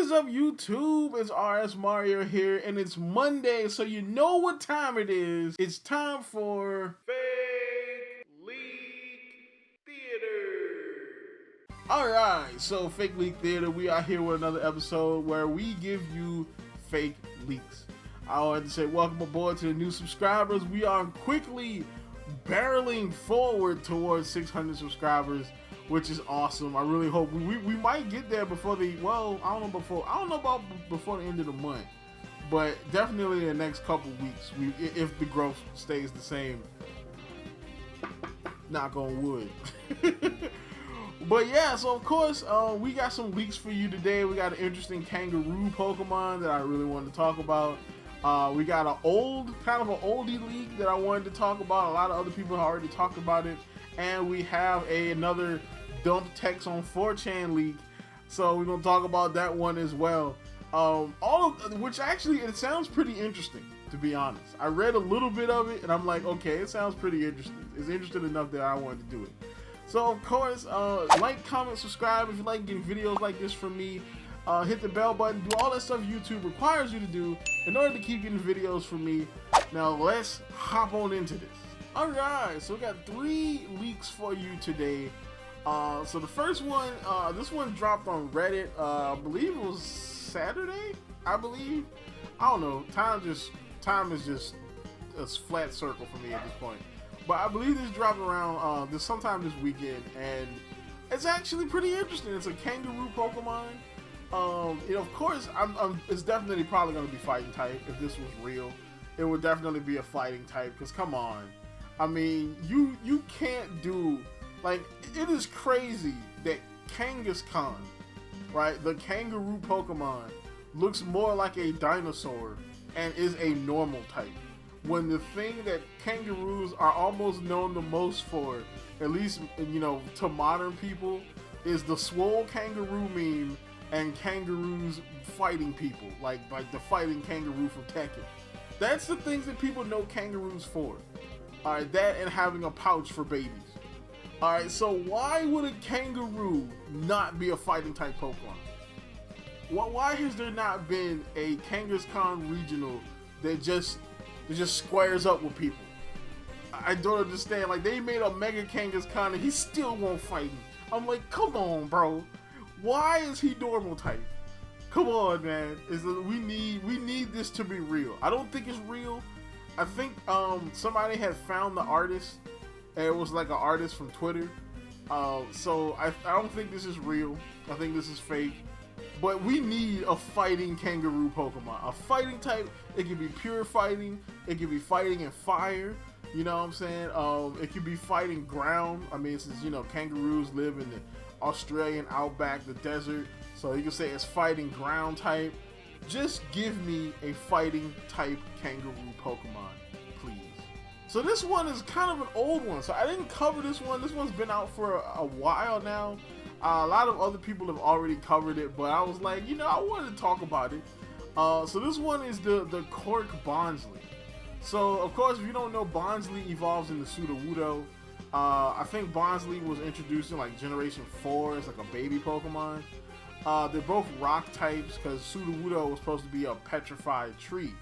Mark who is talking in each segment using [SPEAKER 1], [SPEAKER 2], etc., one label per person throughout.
[SPEAKER 1] is up, YouTube? It's RSMario here, and it's Monday, so you know what time it is. It's time for Fake Leak Theater. Alright, so Fake Leak Theater, we are here with another episode where we give you fake leaks. I wanted to say welcome aboard to the new subscribers. We are quickly barreling forward towards 600 subscribers, which is awesome. I really hope we might get there before I don't know about before the end of the month, but definitely in the next couple weeks, if the growth stays the same. Knock on wood. But yeah, so of course, we got some leaks for you today. We got an interesting Kangaroo Pokemon that I really wanted to talk about. We got kind of an oldie leak that I wanted to talk about. A lot of other people have already talked about it. And we have another dump text on 4chan leak. So we're going to talk about that one as well. Which actually, it sounds pretty interesting, to be honest. I read a little bit of it and I'm like, okay, it sounds pretty interesting. It's interesting enough that I wanted to do it. So of course, like, comment, subscribe if you like getting videos like this from me. Hit the bell button, do all that stuff YouTube requires you to do in order to keep getting videos from me. Now let's hop on into this. Alright, so we got 3 leaks for you today. So the first one, this one dropped on Reddit, I believe it was Saturday, I don't know, time is just a flat circle for me at this point. But I believe this dropped around sometime this weekend, and it's actually pretty interesting. It's a Kangaroo Pokemon. Of course, it's definitely probably going to be fighting type. If this was real, it would definitely be a fighting type, because come on. I mean, you can't do, like, it is crazy that Kangaskhan, right, the Kangaroo Pokemon, looks more like a dinosaur and is a normal type, when the thing that kangaroos are almost known the most for, at least, to modern people, is the swole kangaroo meme and kangaroos fighting people, like the fighting kangaroo from Tekken. That's the things that people know kangaroos for. Alright, that and having a pouch for babies. Alright, so why would a kangaroo not be a fighting type Pokemon? Why has there not been a Kangaskhan regional that just squares up with people? I don't understand. Like, they made a Mega Kangaskhan and he still won't fight him. I'm like, come on, bro. Why is he normal type? Come on, man. We need this to be real. I don't think it's real. I think somebody had found the artist, and it was like an artist from Twitter. So I don't think this is real. I think this is fake. But we need a fighting Kangaroo Pokemon. A fighting type. It can be pure fighting. It can be fighting in fire. You know what I'm saying? It could be fighting ground. I mean, since kangaroos live in the Australian outback, the desert, so you can say it's fighting ground type. Just give me a fighting type Kangaroo Pokemon, please. So this one is kind of an old one, so I didn't cover this one. This one's been out for a while now. A lot of other people have already covered it, but I was like, I wanted to talk about it. So this one is the Cork Bonsly. So of course, if you don't know, Bonsly evolves into Sudowoodo. I think Bonsly was introduced in like Generation 4 as like a baby Pokemon. They're both rock types because Sudowoodo was supposed to be a petrified tree.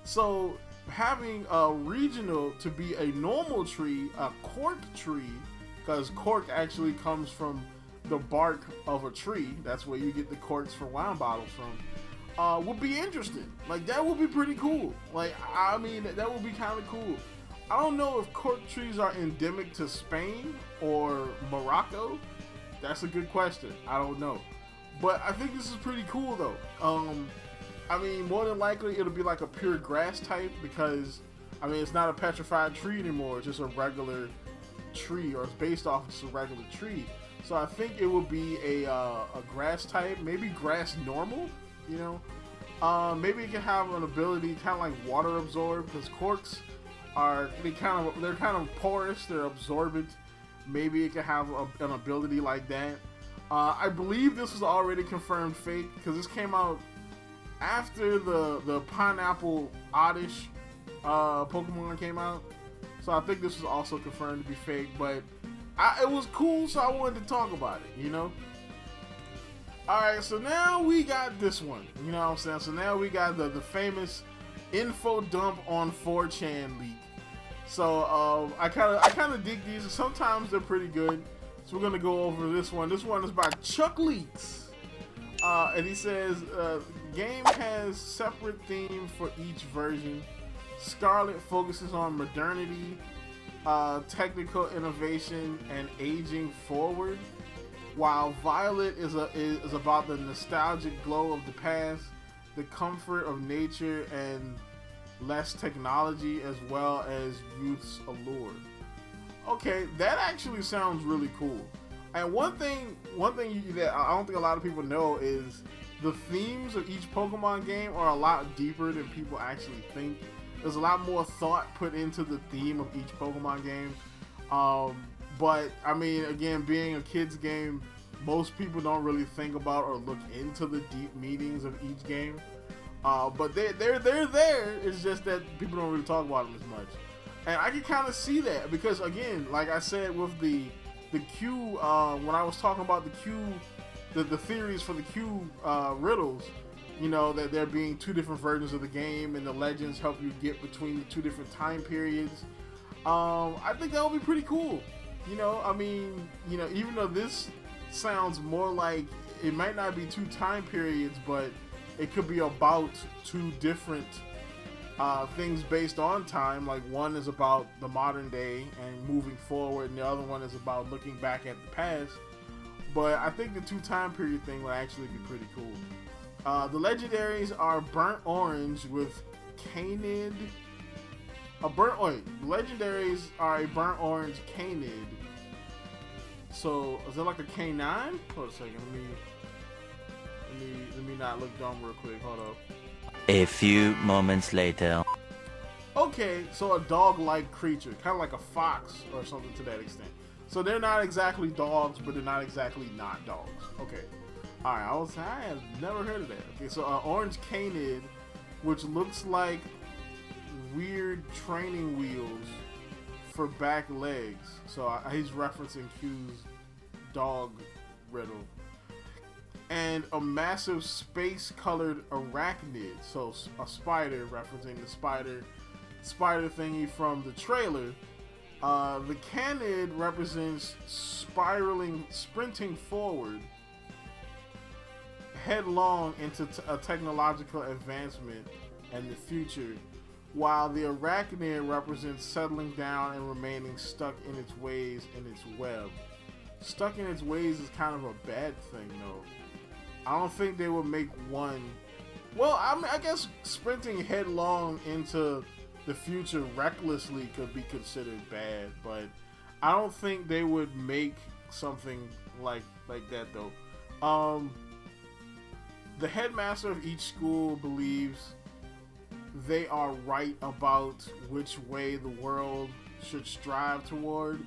[SPEAKER 1] So having a regional to be a normal tree, a cork tree, because cork actually comes from the bark of a tree. That's where you get the corks for wine bottles from. Would be interesting. Like, that would be pretty cool. Like, I mean, that would be kind of cool. I don't know if cork trees are endemic to Spain or Morocco. That's a good question. I don't know. But I think this is pretty cool, though. I mean, more than likely, it'll be like a pure grass type because, I mean, it's not a petrified tree anymore. It's just a regular tree, or it's based off of just a regular tree. So I think it will be a grass type, maybe grass normal, Maybe it can have an ability kind of like water absorb, because corks they're kind of porous, they're absorbent. Maybe it can have an ability like that. I believe this was already confirmed fake because this came out after the Pineapple Oddish Pokemon came out. So I think this was also confirmed to be fake, but it was cool, so I wanted to talk about it, Alright, so now we got this one. You know what I'm saying? So now we got the famous info dump on 4chan leak. So I kind of dig these. Sometimes they're pretty good. So we're gonna go over this one. This one is by Chuck Leaks, and he says game has separate theme for each version. Scarlet focuses on modernity, technical innovation, and aging forward, while Violet is about the nostalgic glow of the past, the comfort of nature, and less technology, as well as youth's allure. Okay, that actually sounds really cool. And one thing that I don't think a lot of people know is the themes of each Pokemon game are a lot deeper than people actually think. There's a lot more thought put into the theme of each Pokemon game. But I mean, again, being a kid's game, most people don't really think about or look into the deep meanings of each game. But they're there. It's just that people don't really talk about them as much. And I can kind of see that because, again, like I said with the Q, when I was talking about the Q, the theories for the Q riddles, you know, that there being two different versions of the game and the legends help you get between the two different time periods. I think that would be pretty cool. You know, I mean, you know, even though this sounds more like it might not be two time periods, but it could be about two different things based on time. Like one is about the modern day and moving forward, and the other one is about looking back at the past. But I think the two time period thing would actually be pretty cool. The legendaries are burnt orange with Canid. The legendaries are a burnt orange Canid. So is it like a K9? Hold a second. Let me not look dumb real quick. Hold up.
[SPEAKER 2] A few moments later.
[SPEAKER 1] Okay, so a dog-like creature, kind of like a fox or something to that extent. So they're not exactly dogs, but they're not exactly not dogs. Okay. Alright, I have never heard of that. Okay, so orange Canid, which looks like weird training wheels for back legs. So he's referencing Q's dog riddle. And a massive space-colored arachnid, so a spider, referencing the spider thingy from the trailer. The Canid represents sprinting forward, headlong into a technological advancement and the future, while the arachnid represents settling down and remaining stuck in its ways in its web. Stuck in its ways is kind of a bad thing, though. I don't think they would make one. Well, I mean, I guess sprinting headlong into the future recklessly could be considered bad, but I don't think they would make something like that, though. The headmaster of each school believes they are right about which way the world should strive toward,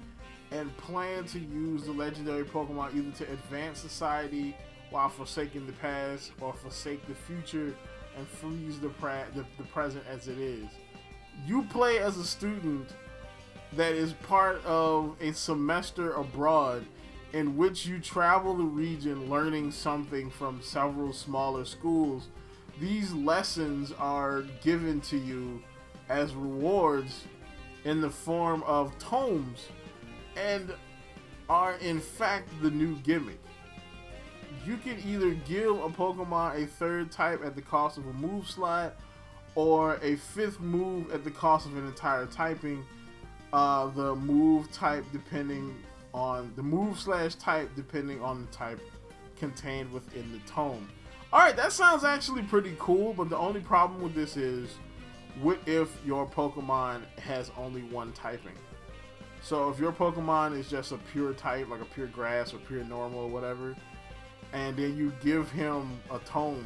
[SPEAKER 1] and plan to use the legendary Pokemon either to advance society while forsaking the past, or forsake the future and freeze the present as it is. You play as a student that is part of a semester abroad in which you travel the region learning something from several smaller schools. These lessons are given to you as rewards in the form of tomes and are in fact the new gimmick. You can either give a Pokemon a third type at the cost of a move slot, or a fifth move at the cost of an entire typing. The move type depending on the move/type depending on the type contained within the tome. Alright, that sounds actually pretty cool, but the only problem with this is, what if your Pokemon has only one typing? So if your Pokemon is just a pure type, like a pure grass or pure normal or whatever, and then you give him a tome,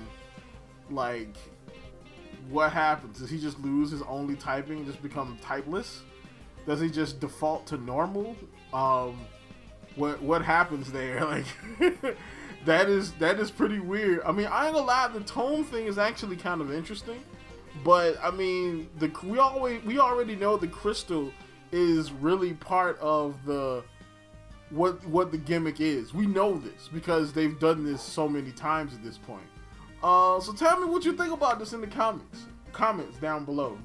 [SPEAKER 1] like, what happens? Does he just lose his only typing and just become typeless? Does he just default to normal? What happens there? Like, that is pretty weird. I mean, I ain't gonna lie, the tome thing is actually kind of interesting, but I mean, we already know the crystal is really part of the what the gimmick is. We know this because they've done this so many times at this point. So tell me what you think about this in the comments down below.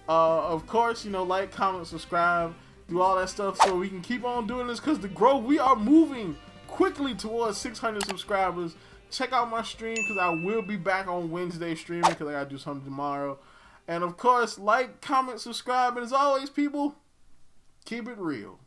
[SPEAKER 1] Of course, like, comment, subscribe, do all that stuff so we can keep on doing this, because the growth, we are moving quickly towards 600 subscribers. Check out my stream, because I will be back on Wednesday streaming, because I gotta do something tomorrow. And of course, like, comment, subscribe, and as always, people, keep it real.